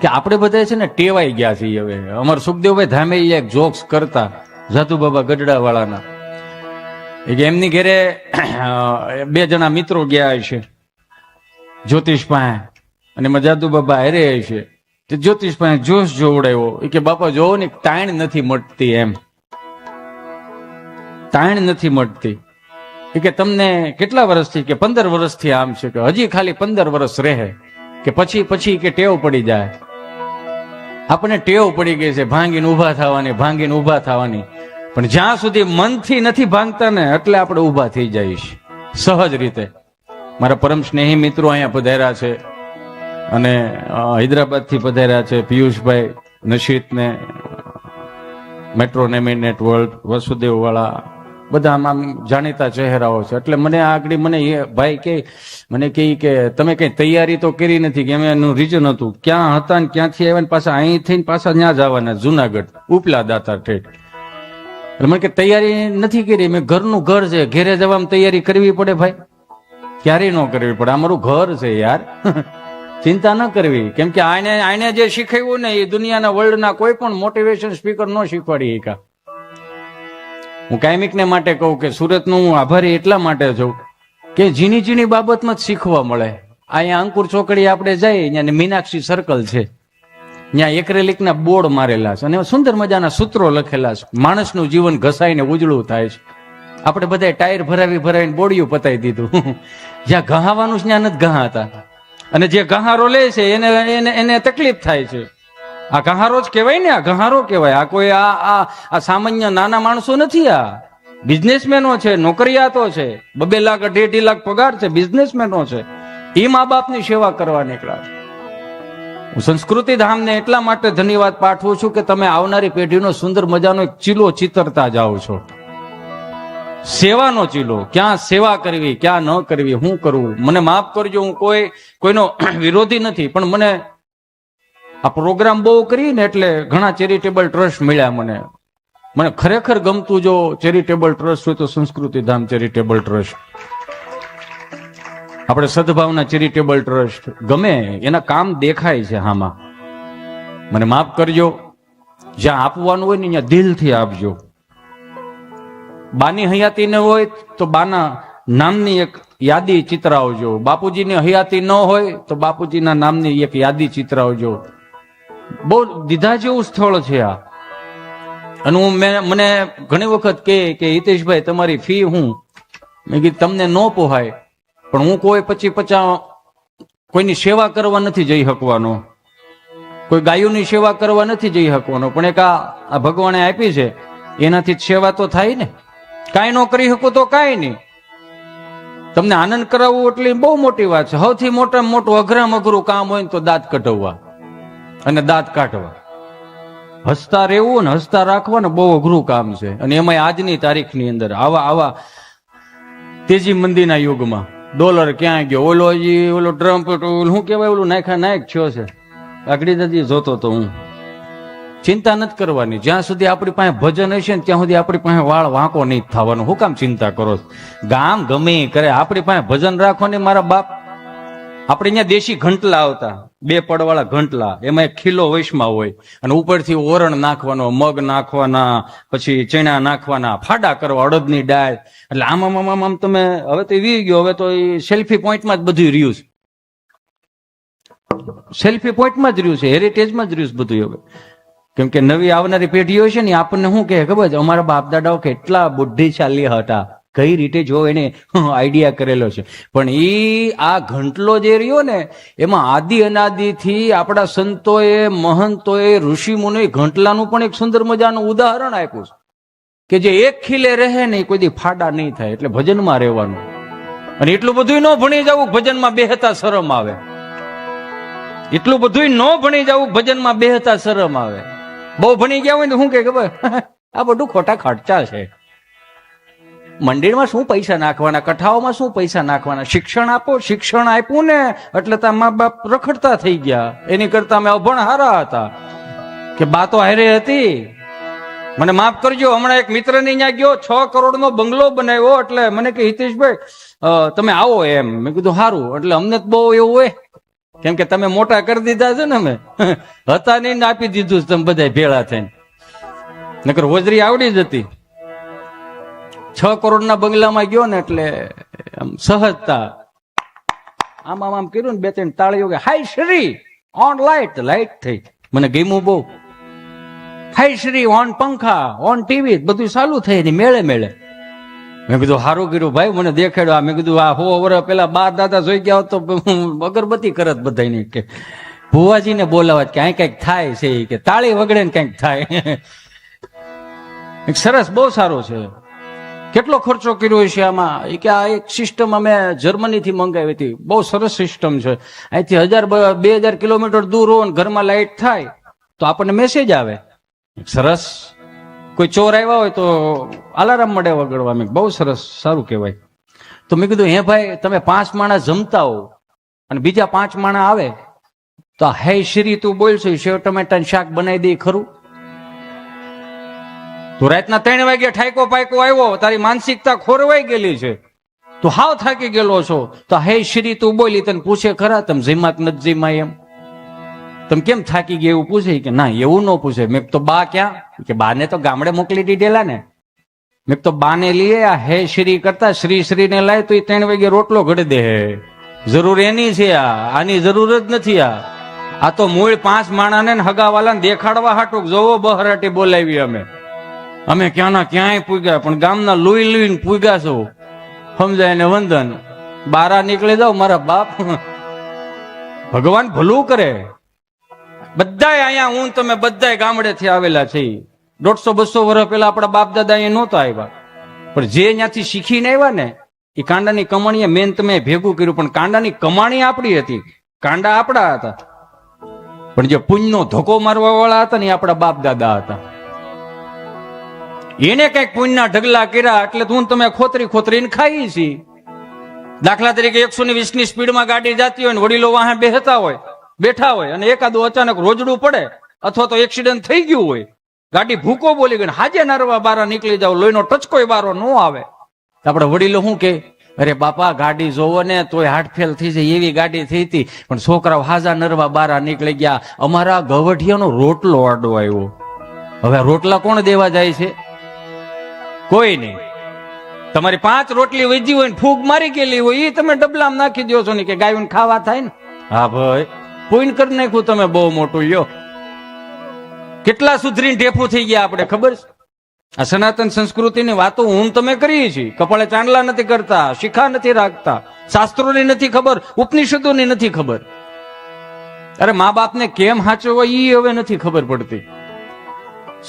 કે આપણે બધા છે ને ટેવાઈ ગયા છીએ. હવે અમારા સુખદેવભાઈ ધામે એક જોક્સ કરતા જાદુ બાબા ગઢડા વાળાના, કે એમની ઘરે બે જણા મિત્રો ગયા છે જ્યોતિષ પાસે, અને એમાં જાદુ બાબા હારે છે. તે જ્યોતિષ પાસે જોશ જોવડાવ્યો, કે બાપા જોવો ને તાણ નથી મળતી, એમ તાણ નથી મળતી. કે તમને કેટલા વર્ષથી? કે 15 વર્ષથી આમ છે. કે હજી ખાલી 15 વર્ષ રહે, કે પછી કે ટેવ પડી જાય. આપણને ટેવ પડી ગઈ છે ભાંગીને ઊભા થવાની, ભાંગીને ઊભા થવાની, પણ જ્યાં સુધી મનથી નથી ભાંગતા ને એટલે આપણે ઊભા થઈ જઈએ સહજ રીતે. મારા પરમ સ્નેહી મિત્રો અહીંયા પધાર્યા છે, અને હૈદરાબાદ થી પધાર્યા છે પિયુષભાઈ, નશીત ને મેટ્રો નેમિનેટ વર્લ્ડ, વસુદેવ વાળા, બધા આમ જાણીતા ચહેરાઓ છે. એટલે મને આગળ મને એ ભાઈ કે મને કે તમે કઈ તૈયારી તો કરી નથી? કે અમે એનું રીઝન હતું ક્યાં હતા ને ક્યાંથી આવ્યા ને પાછા અહીં થઈને પાછા ત્યાં જવાના જુનાગઢ ઉપલા દાતા ઠેઠ. એટલે મને કે તૈયારી નથી કરી. મેં ઘરનું ઘર છે, ઘેરે જવામાં તૈયારી કરવી પડે ભાઈ? ક્યારેય ન કરવી પડે, આ મારું ઘર છે યાર. ચિંતા ન કરવી, કેમ કે આને જે શીખવ્યું ને એ દુનિયાના વર્લ્ડના કોઈ પણ મોટિવેશન સ્પીકર ન શીખવાડી એકા. હું કાયમિકને માટે કહું કે સુરતનું હું આભારી એટલા માટે છું કે ઝીણી ઝીણી બાબતમાં જ શીખવા મળે. અહીંયા અંકુર ચોકડી આપણે જઈએ, અહીંયા મીનાક્ષી સર્કલ છે, ત્યાં એક્રેલિકના બોર્ડ મારેલા છે અને સુંદર મજાના સૂત્રો લખેલા છે. માણસનું જીવન ઘસાઈને ઉજળું થાય છે. આપણે બધા ટાયર ભરાવીને બોડિયું પતાવી દીધું. જ્યાં ઘહાવાનું છે ત્યાં નથી ઘહાતા, અને જે ઘહારો લે છે એને તકલીફ થાય છે. આ ઘહારો જ કહેવાય ને, આ ઘહારો કહેવાય. આ કોઈ આ સામાન્ય નાના માણસો નથી, આ બિઝનેસમેનો છે, નોકરિયાતો છે, 2 લાખ 2.5 લાખ પગાર છે, બિઝનેસમેનો છે. એ મા બાપની સેવા કરવા નીકળ્યા છે. હું સંસ્કૃતિ ધામને એટલા માટે ધન્યવાદ પાઠવું છું કે તમે આવનારી પેઢીનો સુંદર મજાનો એક ચીલો ચિતરતા જાઓ છો. સેવાનો ચીલો, ક્યાં સેવા કરવી, ક્યાં ન કરવી, શું કરવું. મને માફ કરજો, હું કોઈનો વિરોધી નથી, પણ મને આ પ્રોગ્રામ બહુ કરીને એટલે ઘણા ચેરિટેબલ ટ્રસ્ટ મળ્યા. મને ખરેખર ગમતું જો ચેરિટેબલ ટ્રસ્ટ હોય તો સંસ્કૃતિ ધામ ચેરિટેબલ ટ્રસ્ટ, આપણે સદભાવના ચેરિટેબલ ટ્રસ્ટ ગમે, એના કામ દેખાય છે આમાં. મને માફ કરજો, જ્યાં આપવાનું હોય ને ત્યાં દિલથી આપજો. બાની હયાતી ન હોય તો બાના નામની એક યાદી ચિતરાવજો. બાપુજીની હયાતી ન હોય તો બાપુજીના નામની એક યાદી ચિતરાવજો. બહુ દીધા જેવું સ્થળ છે આ. અને મને ઘણી વખત કે હિતેશભાઈ તમારી ફી હું? મેં કીધું તમને ન પોહાય, પણ હું કોઈ 25-50 કોઈની સેવા કરવા નથી જઈ શકવાનો, કોઈ ગાયોની સેવા કરવા નથી જઈ શકવાનો, પણ એક આ ભગવાને આપી છે એનાથી સેવા તો થાય ને. કાંઈ ન કરી શકો તો કાંઈ નહીં. તમને આનંદ કરાવવું એટલે બહુ મોટી વાત છે. સૌથી મોટામાં મોટું અઘરામાં અઘરું કામ હોય ને તો દાંત કઢાવવા અને દાંત કાઢવા. હસતા રહેવું ને હસતા રાખવા ને બહુ અઘરું કામ છે. અને એમાં આજની તારીખની અંદર આવા તેજી મંદીના યુગમાં ડોલર ક્યાં ગયો, ઓલો ટ્રમ્પ શું કહેવાય ઓલું નાયક થયો છે, આગળ નથી જોતો તો હું. ચિંતા નથી કરવાની. જ્યાં સુધી આપણી પાસે ભજન હશે ને ત્યાં સુધી આપણી પાસે વાળ વાંકો નહીં થવાનો. શું કામ ચિંતા કરો? ગામ ગમે કરે, આપણી પાસે ભજન રાખો ને મારા બાપ. આપણે અહીંયા દેશી ઘંટલા આવતા, 2 પડવાળા ઘંટલા, એમાં એક ખીલો વૈશમાં હોય અને ઉપરથી ઓરણ નાખવાનો, મગ નાખવાના, પછી ચણા નાખવાના, ફાડા કરવા, અડદની દાળ. એટલે આમ તમે હવે તો વી ગયો, હવે તો સેલ્ફી પોઈન્ટમાં જ બધું રહ્યું છે. સેલ્ફી પોઈન્ટમાં જ રહ્યું છે, હેરિટેજમાં જ રહ્યું છે બધું. હવે કેમ કે નવી આવનારી પેઢીઓ છે ને આપણને શું કહે ખબર છે? અમારા બાપ દાદાઓ કેટલા બુદ્ધિશાળી હતા, કઈ રીતે જો એને આઈડિયા કરેલો છે. પણ આ ઘંટલો જે રહ્યો ને એમાં આદિ અનાદિથી આપણા સંતોએ, મહંતોએ, ઋષિ મુનિએ ઘંટલાનું પણ એક સુંદર મજાનું ઉદાહરણ આપ્યું છે કે જે એક ખીલે રહે ને કોઈ દી ફાડા નહીં થાય. એટલે ભજનમાં રહેવાનું. અને એટલું બધું ન ભણી જવું ભજનમાં બેહતા શરમ આવે. એટલું બધું ન ભણી જવું ભજનમાં બેહતા શરમ આવે. બહુ ભણી ગયા હોય ને શું કે ખબર? આ બધું ખોટા ખર્ચા છે. મંદિરમાં શું પૈસા નાખવાના, કથાઓમાં શું પૈસા નાખવાના? શિક્ષણ આપો. શિક્ષણ આપ્યું ને એટલે તારા મા બાપ રખડતા થઈ ગયા. એની કરતા અમે અભણ હારા હતા કે બા તો હારે હતી. મને માફ કરજો, હમણાં એક મિત્ર ની ત્યાં ગયો, 6 કરોડનો બંગલો બનાવ્યો. એટલે મને કે હિતેશભાઈ તમે આવો એમ. મેં કીધું સારું. એટલે અમને બહુ એવું હોય કેમ કે તમે મોટા કરી દીધા છે ને, અમે હતા નહીં ને આપી દીધું છે તમે બધા ભેળા થઈને. નકર હોજરી આવડી જ હતી. 6 કરોડના બંગલામાં ગયો ને એટલે આમ સહજતા આમ આમ આમ કર્યું ને 2-3 તાળીઓ કે હાય શ્રી ઓન લાઈટ થઈ. મને ગમ્યું બહુ. હાય શ્રી ઓન પંખા ઓન ટીવી બધું ચાલુ થઈ ને મેળે મેળે. મેં કીધું સારું કર્યું ભાઈ, મને દેખાડ્યું. મેં કીધું આ 100 વર્ષ પેલા બા દાદા જોઈ ગયા હોત તો અગરબત્તી કરત બધાની કે ભુવાજીને બોલાવત કે અહીં કઈક થાય છે કે તાળી વગડે ને કઈક થાય. સરસ, બહુ સારો છે. કેટલો ખર્ચો કર્યો છે આમાં? એ કે આ એક સિસ્ટમ અમે જર્મનીથી મંગાવી હતી, બહુ સરસ સિસ્ટમ છે. અહીંથી 1000-2000 કિલોમીટર દૂર હો ઘરમાં લાઈટ થાય તો આપણને મેસેજ આવે. સરસ. કોઈ ચોર આવ્યા હોય તો અલાર્મ મળે વગડવા. મેં બહુ સરસ, સારું કહેવાય. તો મેં કીધું હે ભાઈ, તમે 5 માણસ જમતા હો અને બીજા 5 માણસ આવે તો હે શ્રી તું બોલશો સેવ ટમેટાનું શાક બનાવી દે ખરું? તું રાતના 3 વાગે ઠાયકો પાયકો આવ્યો, તારી માનસિકતા ખોરવાઈ ગયેલી છે, તું હાવ થાકી ગયેલો છો, તો હે શ્રી તું બોલી તને પૂછે ખરા તમે જમ્યા કે નથી જમ્યા એમ? તમે કેમ થાકી ગયા એવું પૂછે કે ના એવું ન પૂછે. મેં તો બા ક્યાં? કે બાને તો ગામડે મોકલી દીધેલા ને. મેં તો બાને લઈએ આ હે શ્રી કરતા શ્રી ને લાય તો એ 3 વાગે રોટલો ઘડી દે. જરૂર એની છે, આની જરૂર જ નથી. આ તો મૂળ 5 માણાને હગાવાલાને દેખાડવા હાટું જોવો બહરાટી બોલાવી. અમે ક્યાંના ક્યાંય પૂગ્યા પણ ગામના લુઈ લુઈને પૂગ્યા છો. સમજાય ને વંદન. બારા નીકળી જાવ મારા બાપ. ભગવાન ભલું કરે. બધાય અહીંયા હું તમે બધાય ગામડેથી આવેલા છે. 150-200 વર્ષ પેલા આપણા બાપ દાદા અહીંયા નહોતા આવ્યા, પણ જે ત્યાંથી શીખીને આવ્યા ને એ કાંડાની કમાણીએ મેન તમે ભેગું કર્યું. પણ કાંડાની કમાણી આપણી હતી, કાંડા આપણા હતા, પણ જે પુણ્યનો ધોકો મારવા વાળા હતા ને એ આપણા બાપ દાદા હતા. એને કઈક પુણ્યના ઢગલા કર્યા એટલે તું તમે ખોતરીને ખાઈ છી. દાખલા તરીકે 120 ની સ્પીડમાં ગાડી જતી હોય ને વડીલો વાહે બેઠા હોય અને એકાદું અચાનક રોજડું પડે અથવા તો એક્સિડન્ટ થઈ ગયું હોય, ગાડી ભૂકો બોલી ગઈ, હાજે નરવા બારા નીકળી જાવ, લોહીનો ટચકોય બારો ન આવે. આપડે વડીલો શું કે, અરે બાપા ગાડી જોવો ને તોય હાર્ટ ફેલ થઈ જાય એવી ગાડી થઈ હતી, પણ છોકરાઓ હાજા નરવા બારા નીકળી ગયા. અમારા ગવઢિયાનો રોટલો આડો આવ્યો. હવે રોટલા કોણ દેવા જાય છે? કોઈ નહીં. તમારી 5 રોટલી વધી હોય ને ફૂગ મારી ગયેલી હોય એ તમે ડબલામાં નાખી દો છો ને કે ગાયોને ખાવા થાય ને. હા ભાઈ, પૂન કરી નાખ્યું તમે બહુ મોટું. લ્યો કેટલા સુધરીને ઢેફું થઈ ગયા આપણે ખબર છે? આ સનાતન સંસ્કૃતિની વાતો હું તમે કરીએ છીએ. કપાળે ચાંદલા નથી કરતા, શિખા નથી રાખતા, શાસ્ત્રોની નથી ખબર, ઉપનિષદોની નથી ખબર. અરે મા બાપને કેમ હાચવવા એ હવે નથી ખબર પડતી.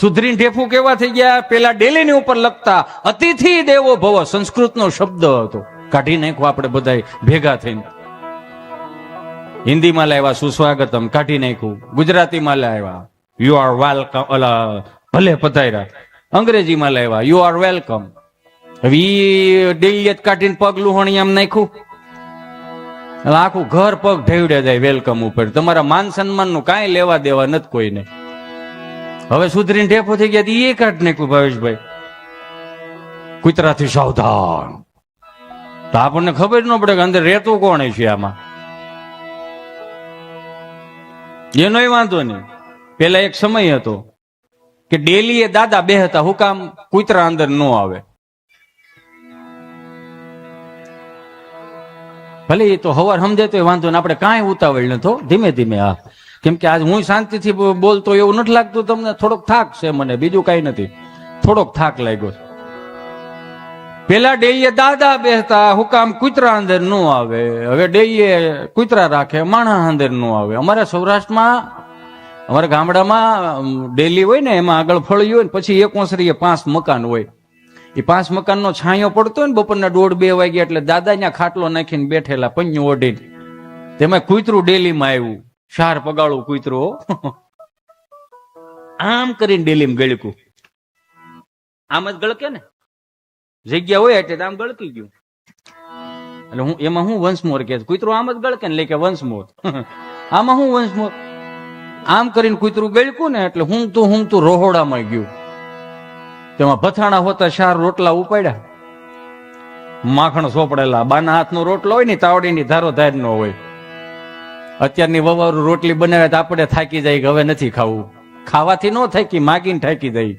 સુધરીને ઢેફું કેવા થઈ ગયા? પેલા ડેલીની ઉપર લખતા અતિથિ દેવો ભવ, સંસ્કૃતનો શબ્દ હતો, કાઢી નાખ્યો આપણે બધા ભેગા થઈને. હિન્દીમાં લાવ્યા સુસ્વાગતમ, કાઢી નાખ્યું. ગુજરાતીમાં લાવ્યા યુ આર વેલકમ, ભલે પધાર્યા. અંગ્રેજીમાં લાવ્યા યુ આર વેલકમ. હવે ડેલી કાઢીને પગ લુહણી આમ નાખ્યું, આખું ઘર પગ ઢેવડે જાય વેલકમ ઉપર. તમારા માન સન્માન નું કાંઈ લેવા દેવા નથી કોઈને. હવે સુધરીને ઢેફો થઈ ગયા એ કાઢ નાખ્યું ભાવેશભાઈ, કૂતરાથી સાવધાન. તો આપણને ખબર ન પડે કે અંદર રહેતું કોણ છે આમાં. એનોય વાંધો નહીં. પેલા એક સમય હતો કે ડેલી એ દાદા બે હતા, હું કામ કૂતરા અંદર ન આવે. ભલે એ તો હવાર સમજે તો વાંધો ને, આપણે કાંઈ ઉતાવળ નતો, ધીમે ધીમે. હા, કેમ કે આજ હું શાંતિથી બોલતો એવું નથી લાગતું તમને? થોડોક થાક છે મને, બીજું કઈ નથી, થોડોક થાક લાગ્યો. પેલા ડેઈએ દાદા બેસતા, હું કામ કૂતરા અંદર ન આવે. હવે ડેઈએ કૂતરા રાખે, માણસ અંદર ન આવે. અમારા સૌરાષ્ટ્રમાં, અમારા ગામડામાં ડેલી હોય ને એમાં આગળ ફળ્યું હોય ને પછી એક ઓસરીએ 5 મકાન હોય. એ 5 મકાનનો છાંયો પડતો હોય ને બપોરના 1:30-2 વાગે એટલે દાદા ત્યાં ખાટલો નાખીને બેઠેલા પન્યું ઓઢીને. તેમાં કૂતરું ડેલીમાં આવ્યું, 4 પગાળું કૂતરું, આમ કરીને ડેલીમાં ગળકું. આમ જ ગળકે ને, જગ્યા હોય એટલે આમ ગળકી ગયું. એટલે હું એમાં હું વંશમોર કે કૂતરું આમ જ ગળકે ને, લે કે વંશમોર. આમાં હું વંશમોર આમ કરીને કૂતરું ગળકું ને એટલે હું તું રોહોડામાં ગયું. તેમાં ભથાણા હોતા 4 રોટલા ઉપાડ્યા, માખણ સોપડેલા. બાના હાથનો રોટલો હોય ને તાવડીની ધારો ધાર નો હોય, અત્યારની વવારું રોટલી બનાવે તો આપણે થાકી જાય કે હવે નથી ખાવું. ખાવાથી ન થાકી, માગીને થાકી જાય.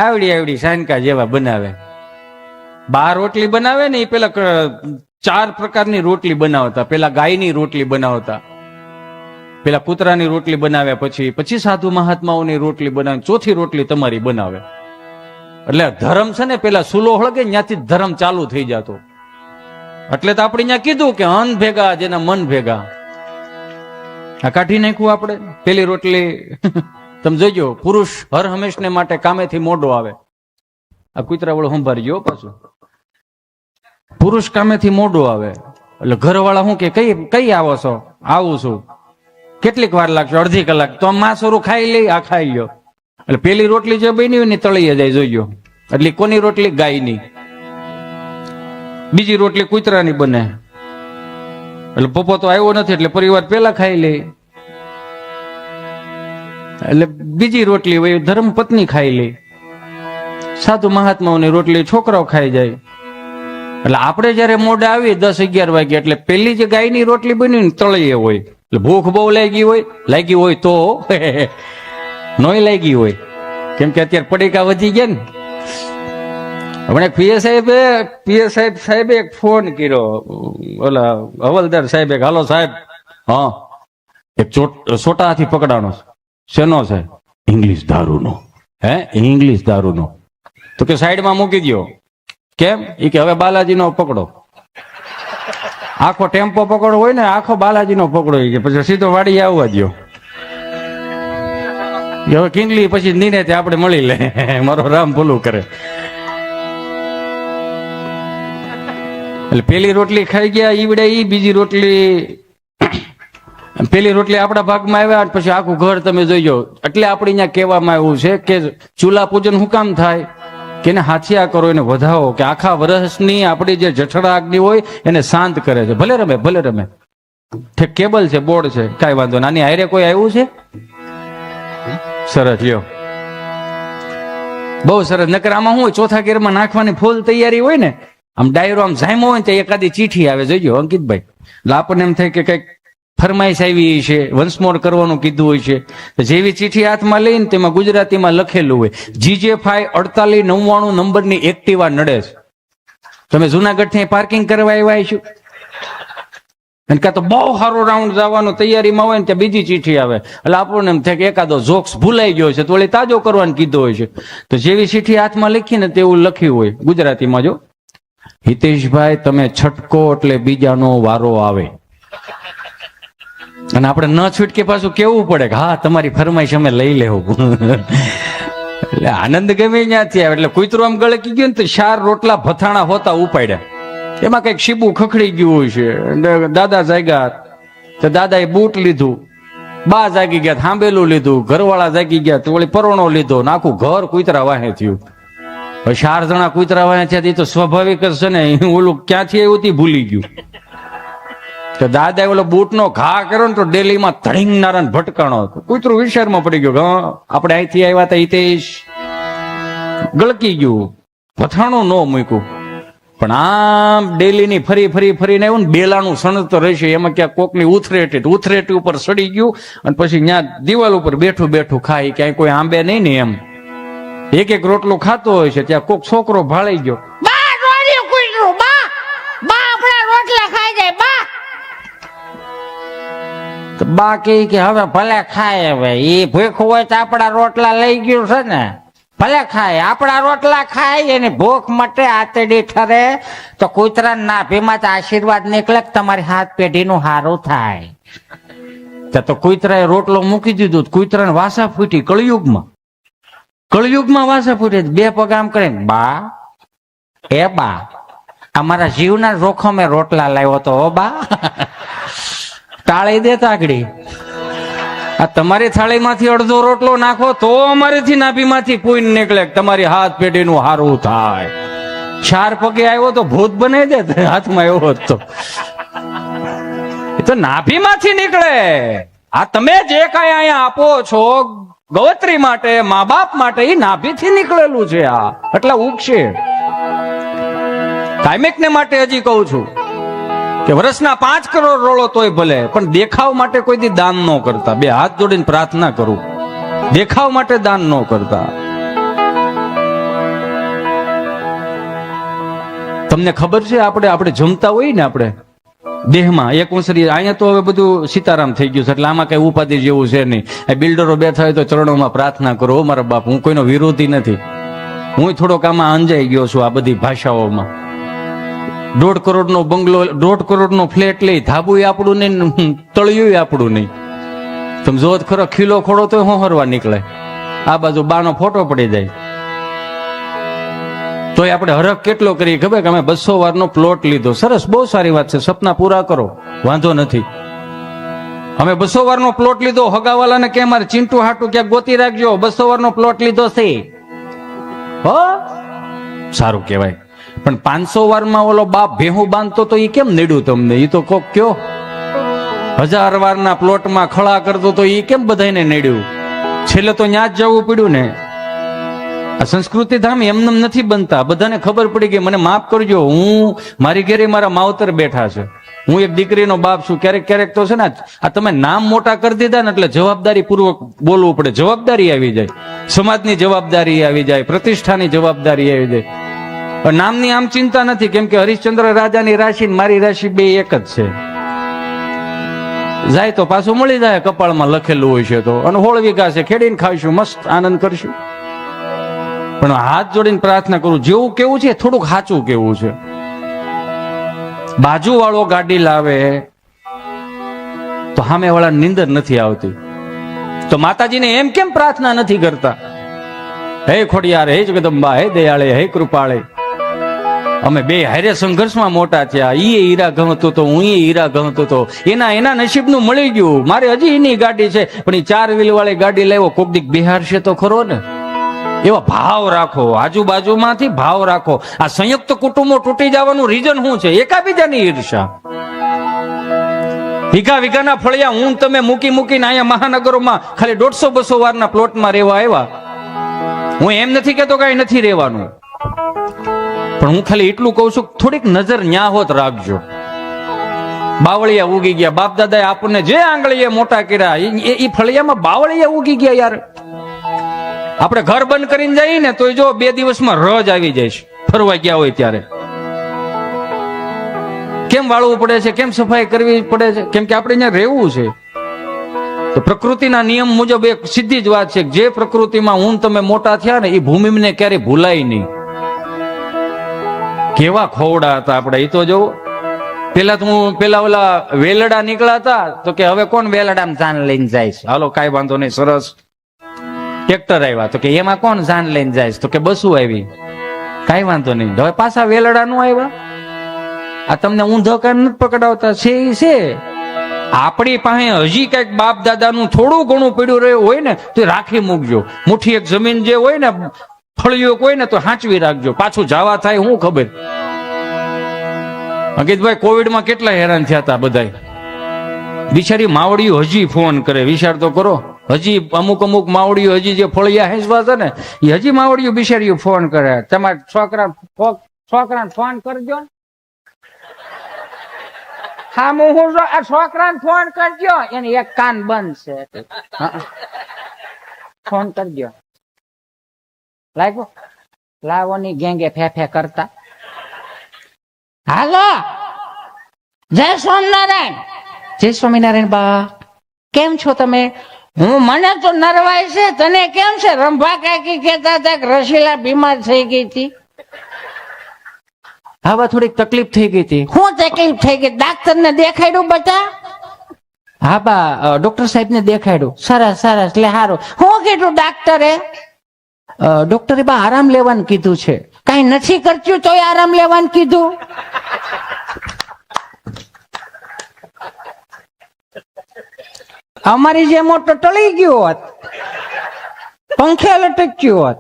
આવડી આવડી સાનકા જેવા બનાવે. 12 રોટલી બનાવે ને એ પેલા 4 પ્રકારની રોટલી બનાવતા. પેલા ગાયની રોટલી બનાવતા, પેલા કૂતરાની રોટલી બનાવે, પછી સાધુ મહાત્માઓની રોટલી બનાવે, ચોથી રોટલી તમારી બનાવે. એટલે ધર્મ છે ને પેલા સુલો હળગે ત્યાંથી ધર્મ ચાલુ થઈ જતો. એટલે તો આપણે ત્યાં કીધું કે અન્ન ભેગા જેના મન ભેગા. આ કાઢી નાખ્યું આપણે પેલી રોટલી. તમે જોજો, પુરુષ હર હંમેશને માટે કામેથી મોડો આવે. આ કૂતરા વાળો સંભાળજો પાછું. પુરુષ કામેથી મોડો આવે એટલે ઘરવાળા શું કે કઈ આવો છો? આવું છું. કેટલીક વાર લાગશે? અડધી કલાક. તો માંસોરું ખાઈ લે, આ ખાઈ લ્યો. એટલે પેલી રોટલી જે બની હોય ને તળીએ જાય. જોજો, એટલે કોની રોટલી? ગાયની. બીજી રોટલી કૂતરાની બને. એટલે પપ્પો તો આવ્યો નથી એટલે પરિવાર પેલા ખાઈ લે. એટલે બીજી રોટલી હોય ધર્મ પત્ની ખાઈ લે. સાધુ મહાત્માઓની રોટલી છોકરાઓ ખાઈ જાય. એટલે આપણે જયારે મોડે આવી 10-11 વાગે એટલે પેલી જે ગાયની રોટલી બની ને તળીએ હોય. એટલે ભૂખ બહુ લાગી હોય તો નોય લાગી હોય. કેમ કે અત્યારે પડીકા વધી ગયા ને. હમણાં પીએસ સાહેબે એક ફોન કર્યો, ઓલા હવલદાર સાહેબે, હાલો સાહેબ, હા એક છોટા હાથી પકડાનો. શેનો છે? ઇંગ્લિશ દારૂનો. હે? ઇંગ્લિશ દારૂનો. તો કે સાઈડમાં મૂકી દો. કેમ? એ કે હવે બાલાજીનો પકડો. આખો ટેમ્પો પકડો હોય ને, આખો બાલાજીનો પકડો. કે પછી સીધો વાડી આવવા દો. હવે કિંગલી પછી નિને આપણે મળી લે. મારો રામ ભૂલું કરે. એટલે પેલી રોટલી ખાઈ ગયા ઈવડે ઈ, બીજી રોટલી, પેલી રોટલી આપણા ભાગમાં આવ્યા પછી આખું ઘર તમે જોઈજો. એટલે આપણે અહીંયા કહેવામાં આવ્યું છે કે ચૂલા પૂજન શું કામ થાય? કે એને હાથિયા કરો, એને વધાવો, કે આખા વર્ષની આપણી જે જઠરા અગ્નિ હોય એને શાંત કરે છે. ભલે રમે. કેબલ છે, બોર્ડ છે, કઈ વાંધો નહીં. આની હારે કોઈ આવ્યું છે? સરસ, લ્યો, બહુ સરસ. નકર આમાં શું હોય, ચોથા ગેરમાં નાખવાની ફૂલ તૈયારી હોય ને, આમ ડાયરો આમ જામ્યો હોય ને તો એકાદી ચીઠી આવે. જોઈજો અંકિતભાઈ, એટલે આપણને એમ થાય કે કઈક ફરમાઈશ આવી છે, વંશમોર કરવાનું કીધું હોય છે. જેવી ચીઠી હાથમાં લઈને તેમાં ગુજરાતીમાં લખેલું હોય GJ5 4899 નંબરની એક્ટિવા નડે છે. તમે જુનાગઢ થી પાર્કિંગ કરવા આવ્યા છો અને કાં તો બહુ સારો રાઉન્ડ જવાનું તૈયારીમાં હોય ને ત્યાં બીજી ચીઠી આવે. એટલે આપણને એમ થાય કે એકાદો જોક્સ ભૂલાઈ ગયો છે તો વળી તાજો કરવાનું કીધું હોય છે. તો જેવી ચીઠી હાથમાં લખીને તેવું લખ્યું હોય ગુજરાતીમાં, જો હિતેશભાઈ તમે છટકો એટલે બીજાનો વારો આવે. અને આપણે ન છૂટકે પાછું કેવું પડે કે હા તમારી ફરમાઈશ અમે લઈ લેવું. એટલે આનંદ ગમે ત્યાંથી આવે. એટલે કૂતરું આમ ગળકી ગયું ને તો 4 રોટલા ભથાણા હોતા ઉપાડ્યા. એમાં કઈક શીબું ખખડી ગયું હોય છે. દાદા જાગ્યા તો દાદાએ બૂટ લીધું, બા જાગી ગયા થાંભેલું લીધું, ઘરવાળા જાગી ગયા તો વળી પરોણો લીધો, આખું ઘર કૂતરા વાહે થયું. 4 જણા કૂતરા વાહે થયા એ તો સ્વાભાવિક જ છે ને. ઓલું ક્યાંથી આવ્યું તે ભૂલી ગયું. તો દાદાએ ઓલો બૂટ નો ઘા કર્યો ને તો ડેલીમાં ધડીંગ નારાયણ ભટકાણો. કૂતરું વિચારમાં પડી ગયું, હા આપણે અહીંથી આવ્યા હતા હિતેશ. ગળકી ગયું, ભથાણું ન મૂક્યું. પણ આમ ડેલીની ફરીને આવ્યું ને, બેલાનું સણત રહેશે એમાં ક્યાંક કોકની ઉથરેટી ઉપર સડી ગયું અને પછી ત્યાં દિવાલ ઉપર બેઠું ખાય. ક્યાંય કોઈ આંબે નહીં ને એમ એક રોટલો ખાતો હોય છે ત્યાં કોક છોકરો ભાળી ગયો. બા કે હવે ભલે ખાય, હવે એ ભૂખ હોય તો આપણા રોટલા લઈ ગયું છે ને, ભલે ખાય, આપણા રોટલા ખાય. એની ભૂખ મટે, આતડી ઠરે તો કૂતરા નાભીમાં તો આશીર્વાદ નીકળે કે તમારી હાથ પેઢીનું સારું થાય. તો કૂતરાએ રોટલો મૂકી દીધું, કૂતરાને વાસા ફૂટી. કળયુગમાં વાસા ફૂટી. 2 પગ આમ કરે, બા એ બા અમારા જીવના જોખમે રોટલા લાવ્યો તો હો બા. ટાળી દે તાગડી. આ તમારી થાળીમાંથી અડધો રોટલો નાખો તો અમારીથી નાભીમાંથી પૂઈ નીકળે તમારી હાથ પેઢીનું હારું થાય. 4 પગે આવ્યો તો ભૂત બનાવી દે હાથમાં આવ્યો હોત તો. એ તો નાભીમાંથી નીકળે. આ તમે જે કઈ અહીંયા આપો છો ગવત્રી માટે, મા બાપ માટે, એ નાભીથી નીકળેલું છે. આ એટલે ઉગશે. કાયમિક ને માટે હજી કહું છું, કે વર્ષના 5 કરોડ રોળો તોય ભલે, પણ દેખાવ માટે કોઈ દી દાન ન કરતા. 2 હાથ જોડીને પ્રાર્થના કરું, દેખાવ માટે દાન ન કરતા. તમને ખબર છે આપણે જમતા હોય ને, આપણે દેહમાં એક ઉંસરી, અહીંયા તો હવે બધું સીતારામ થઈ ગયું છે એટલે આમાં કઈ ઉપાધિ જેવું છે નહીં. આ બિલ્ડરો બેઠા હોય તો ચરણોમાં પ્રાર્થના કરો. ઓ મારા બાપ, હું કોઈનો વિરોધી નથી, હું થોડોક આમાં અંજાઈ ગયો છું આ બધી ભાષાઓમાં. 1.5 કરોડનો બંગલો, 1.5 કરોડનો ફ્લેટ લઈ, ધાબુય આપણું નહીં, તળિયું આપણું નહીં. તમે જો ખરો ખીલો ખોડો તો હોહરવા નીકળે, આ બાજુ બાનો ફોટો પડી જાય. તોય આપણે હરખ કેટલો કરીએ ખબર કે અમે 200 વારનો પ્લોટ લીધો. સરસ, બહુ સારી વાત છે, સપના પૂરા કરો, વાંધો નથી. અમે 200 વારનો પ્લોટ લીધો, હગાવાલાને કે મારે ચિંટુ હાટુ ક્યાંક ગોતી રાખજો, 200 વારનો પ્લોટ લીધો છે. હો, સારું કહેવાય. પણ 500 વારમાં ઓલો બાપ ભેહું બાંધતો તો એ કેમ નડ્યું તમને? એ તો કોક કયો 1000 વારના પ્લોટમાં ખળા કરતો તો એ કેમ બધાને નડ્યું? છેલ્લે તો ન્યા જ જવું પડ્યું ને. આ સંસ્કૃતિ ધામ એમનેમ નથી બનતા. બધાને ખબર પડી ગઈ, મને માફ કરજો, હું મારી ઘરે મારા માવતર બેઠા છે, હું એક દીકરીનો બાપ છું. ક્યારેક ક્યારેક તો છે ને આ તમે નામ મોટા કરી દીધા ને એટલે જવાબદારી પૂર્વક બોલવું પડે. જવાબદારી આવી જાય, સમાજની જવાબદારી આવી જાય, પ્રતિષ્ઠાની જવાબદારી આવી જાય. નામની આમ ચિંતા નથી, કેમ કે હરિશ્ચંદ્ર રાજાની રાશિ ને મારી રાશિ બે એક જ છે. જાય તો પાછું મળી જાય, કપાળમાં લખેલું હોય છે તો. અને 16 વીઘા છે, ખેડીને ખાઈશું, મસ્ત આનંદ કરશું. પણ હાથ જોડીને પ્રાર્થના કરું, જેવું કેવું છે થોડુંક સાચું કેવું છે. બાજુ વાળો ગાડી લાવે તો સામે વાળા નીંદર નથી આવતી, તો માતાજીને એમ કેમ પ્રાર્થના નથી કરતા? હે ખોડિયાર, હે જગદંબા, હે દયાળે, હે કૃપાળે. અમે બે હારે સંઘર્ષમાં મોટા થયા. ઈ હીરા ગમતો તો, હું હીરા ગમતો તો. એના નસીબનું મળી ગયું. મારે હજી એની ગાડી છે, પણ એ 4 વ્હીલ વાળી ગાડી લાવ્યો, કોક દીક બિહાર છે તો ખરો ને. એવા ભાવ રાખો, આજુબાજુમાંથી ભાવ રાખો. આ સંયુક્ત કુટુંબો તૂટી જવાનું રીઝન શું છે? એકાબીજાની ઈર્ષા. વીઘાના ફળિયા હું તમે મૂકીને અહીંયા મહાનગરોમાં ખાલી 150-200 વારના પ્લોટમાં રહેવા આવ્યા. હું એમ નથી કેતો કઈ નથી રહેવાનું, પણ હું ખાલી એટલું કઉ છું, થોડીક નજર ન્યા હોત રાખજો. બાવળિયા ઉગી ગયા, બાપ દાદાએ આપણને જે આંગળીએ મોટા કર્યા, એ ફળિયામાં બાવળિયા ઉગી ગયા યાર. આપણે ઘર બંધ કરીને જઈએ ને તો જો 2 દિવસમાં રજ આવી જાય છે, ફરવા ગયા હોય ત્યારે. કેમ વાળવું પડે છે, કેમ સફાઈ કરવી પડે છે? કેમ કે આપણે અહીંયા રહેવું છે. તો પ્રકૃતિના નિયમ મુજબ એક સીધી જ વાત છે, જે પ્રકૃતિમાં હું તમે મોટા થયા ને એ ભૂમિને ક્યારે ભૂલાય નહીં. કેવા ખોવડા હતા આપણે, એ તો જોવો. પેલા ઓલા વેલડા નીકળ્યા હતા તો કે હવે કોણ વેલડામાં જાન લઈને જાય છે? હાલો કાંઈ વાંધો નહીં, સરસ. ટ્રેક્ટર આવ્યા તો કે એમાં કોણ જાન લઈને જાય? તો કે બસું આવી, કાંઈ વાંધો નહીં. હવે પાછા વેલડા નું આવ્યા. આ તમને ઊંધો કાન નથી પકડાવતા છે. આપણી પાસે હજી કઈક બાપ દાદાનું થોડું ઘણું પડ્યું રહ્યું હોય ને તો રાખી મૂકજો. મુઠ્ઠી એક જમીન જે હોય ને, ફળિયો હોય ને તો હાંચવી રાખજો. પાછું જવા થાય શું ખબર. અંકિતભાઈ, કોવિડમાં કેટલા હેરાન થયા હતા બધા. બિચારી માવડીઓ હજી ફોન કરે, વિચાર તો કરો. હજી અમુક માવડીઓ હજી જે ફળિયા હેંચવા છે ને એ હજી માવડીઓ બિચારીઓ ફોન કરે, તમારા છોકરાને ફોન કરજો. હા, હું આ છોકરાને ફોન કરજો, એની એક કાન બંધ છે, ફોન કરજો. લાવોની ગેંગે ફે કરતા. હાલો, જય સ્વામિનારાયણ. જય સ્વામિનારાયણ બા, કેમ છો તમે? મને તો નરવાય છે, તને કેમ છે? રંભા કાકી કહેતા હતા કે રસીલા બીમાર થઈ ગઈ હતી. હવે થોડીક તકલીફ થઈ ગઈ હતી. શું તકલીફ થઈ ગઈ? ડાક્ટર ને દેખાડ્યું બતા? હા બા, ડોક્ટર સાહેબ ને દેખાડ્યું. સરસ. એટલે સારું. શું કીધું ડાક્ટરે? ડોક્ટરે બા આરામ લેવાનું કીધું છે. કઈ નથી કરતું તોય આરામ લેવાનું કીધું. અમારી જે મોટો ટળી ગયો હોત, પંખે લટક્યું હોત,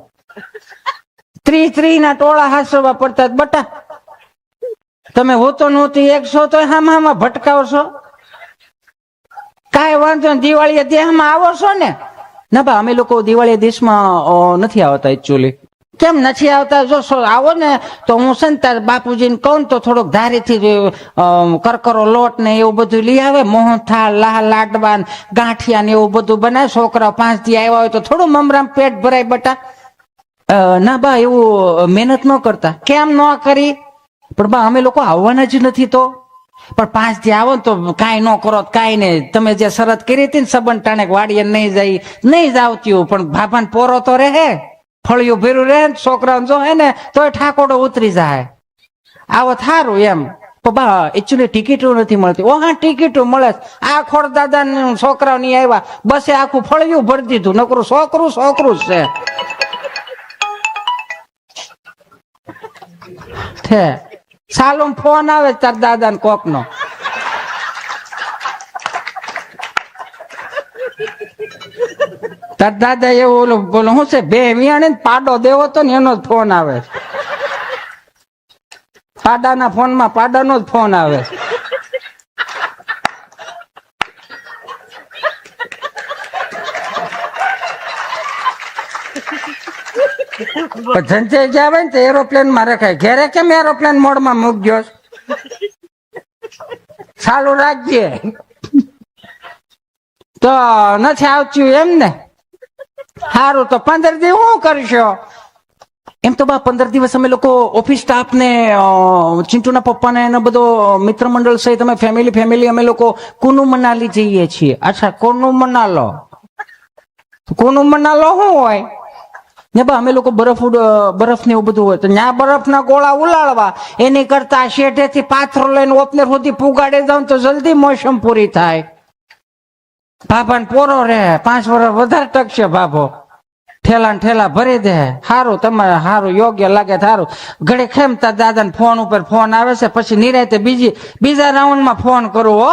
30 ના ટોળા હાસવા પડતા બટા. તમે હોતો નહોતી 100 તો હામાં ભટકાવશો. કાંઈ વાંધો, દિવાળી દેહમાં આવો છો ને? ના બા, અમે લોકો દિવાળી દેશમાં નથી આવતા એકચ્યુઅલી. કેમ નથી આવતા? જો આવો ને તો હું છે ને તાર બાપુજીને કહું તો થોડોક ધારીથી કરકરો લોટ ને એવું બધું લઈ આવે, મોહનથાળ, લાડવા, ગાંઠિયા ને એવું બધું બનાવે. છોકરા 5 દી આવ્યા હોય તો થોડું મમરામ પેટ ભરાય બટા. ના બા એવું મહેનત ન કરતા. કેમ ન કરી? પણ બા અમે લોકો આવવાના જ નથી. તો પણ 5 દી આવો ને તો કાંઈ ન કરો કાંઈ નહીં. તમે જે શરત કરી હતી ને સબન ટાણે વાડીએ નહીં જાવતી, પણ ભાભાને પોરો તો રહે, ફળિયું ભેરું રહે ને છોકરાને જો હે ને તોય ઠાકોડો ઉતરી જાય. આવો થારું એમ. બા એકચ્યુઅલી ટિકિટો નથી મળતી. ઓ હા ટિકિટો મળે. આ ખોડ દાદા છોકરાઓ નહીં આવ્યા, બસે આખું ફળિયું ભરી દીધું. નકરું છોકરું જ છે. સાલું ફોન આવે તાર દાદા ને કોક નો. તાર દાદા એવું ઓલું બોલો શું છે, બે વિયાણે પાડો દેવો તો ને એનો જ ફોન આવે. પાડાના ફોનમાં પાડાનો જ ફોન આવે. ધંધે જાવે ને તો એરોપ્લેન માં રખાય. ઘેરે કેમ એરોપ્લેન મોડમાં મૂકજો? ચાલુ રાખજે. તો નથી આવતું એમ ને? સારું, તો 15 દી શું કરશો? એમ તો બા 15 દિવસ અમે લોકો ઓફિસ સ્ટાફ ને ચિંટુના પપ્પા ને એનો બધો મિત્ર મંડળ સહિત અમે ફેમિલી અમે લોકો કુનુ મનાલી જઈએ છીએ. અચ્છા, કુનુ મનાલો શું હોય ને બા? અમે લોકો બરફ ને એવું બધું હોય તો ત્યાં બરફના ગોળા ઉલાળવા. એની કરતા શેઠેથી પાથરો લઈને ઓપનર સુધી પુગાડે જાવ તો જલ્દી મોસમ પૂરી થાય. ભાભાને પોરો રહે, 5 વર્ષ વધારે ટકશે ભાભો. ઠેલા ભરી દે. સારું, તમારે સારું યોગ્ય લાગે સારું. ઘડી ખેમતા દાદા ને ફોન ઉપર ફોન આવે છે, પછી નિરાતે બીજા રાઉન્ડ માં ફોન કરું. હો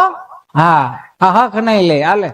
હા, હક નહીં લે હાલે.